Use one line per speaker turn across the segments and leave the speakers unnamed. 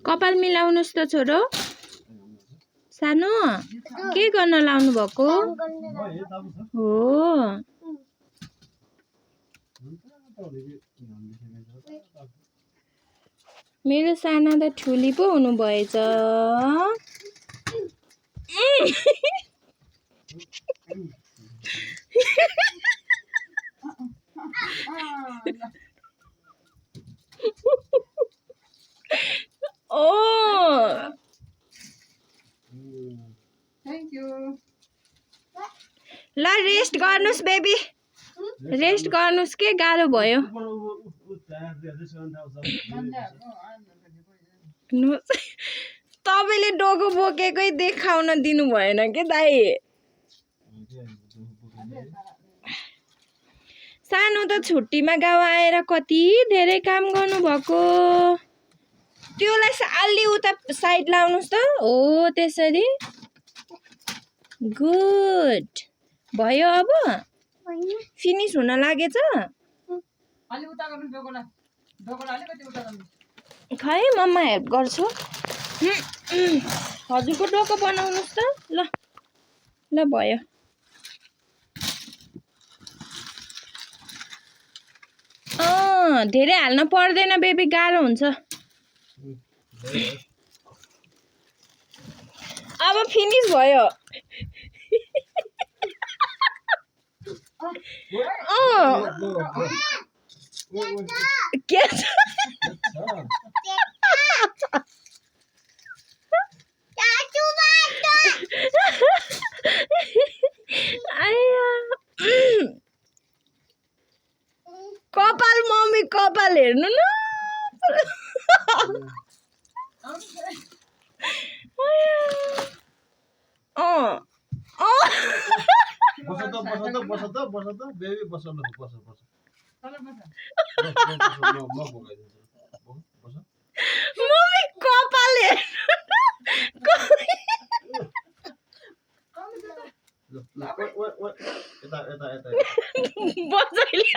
कपाल मिलाउनुस् त छोरो सानो के गर्न लाउनु भएको हो मेरो साना त ठुली पो हुनु भएछ ओ
थ्याङ्क यू
ल रेस्ट गर्नुस् बेबी रेस्ट गर्नुस् के गाह्रो भयो तपाईँले डोको बोकेकै देखाउन दिनु भएन के दाइ सानो त छुट्टीमा गाउँ आएर कति धेरै काम गर्नुभएको त्योलाई अलि उता साइड लाउनुस् त हो त्यसरी गुड भयो अब फिनिश हुन लागेछ
अलि उता गर्नु डोकोलाई अलिकति उता गर्नु
खै मम्मा हेल्प गर्छु हजुरको डोको बनाउनुस् त ल ल भयो धेरै हाल्न पर्दैन बेबी गाह्रो हुन्छ अब फिनिश भयो के छ कपाल मम्मी कपाल हेर्नु न मम्मी कपाल बजाइले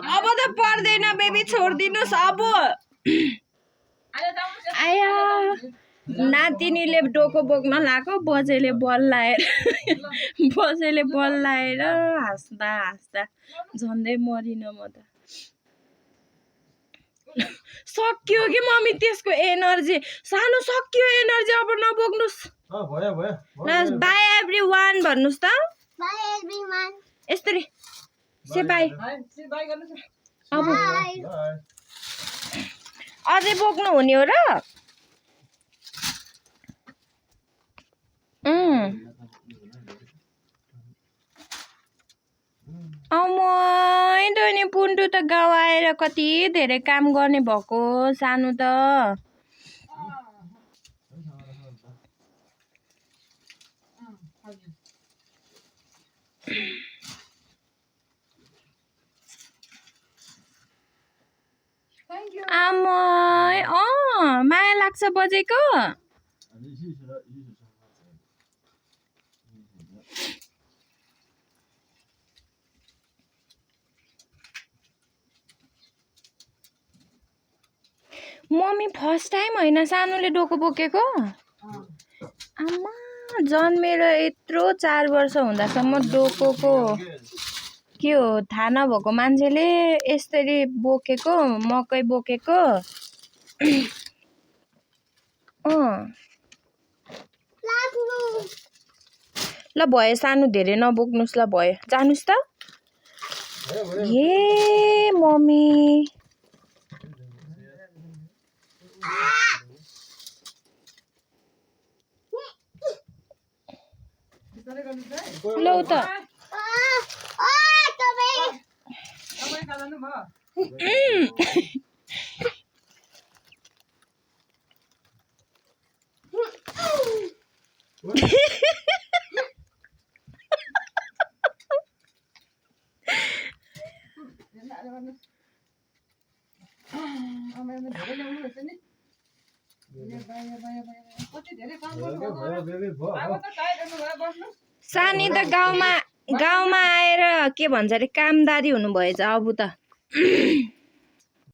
अब त पर्दैन बेबी छोड्दिनुस् अब आया नातिनीले डोको बोक्न लाएको बजैले बल लाएर हाँस्दा हाँस्दा झन्डै मरिन म त सक्यो कि मम्मी त्यसको एनर्जी सानो सक्यो एनर्जी अब नबोक्नुस् बाई एभ्रीवान भन्नुस् त
बाई एभ्रीवान
यसरी से बाई अब अझै बोक्नु हुने हो र नि पुन्टु त गाउँ आएर कति धेरै काम गर्ने भएको सानो त आमै माया लाग्छ बजेको मम्मी फर्स्ट टाइम होइन सानोले डोको बोकेको आमा जन्मेर यत्रो 4 वर्ष हुँदासम्म डोकोको के हो थाहा नभएको मान्छेले यसरी बोकेको मकै बोकेको ल भयो सानो धेरै नबोक्नुस् ल भयो जानुस् त ए मम्मी लौ त
धेरै ल्याउनु रहेछ नि कति धेरै काम गर्नुभएको अब त टाइट हुनुभयो बस्नु
सानी त गाउँमा आएर के भन्छ अरे कामदारी हुनुभएछ अब त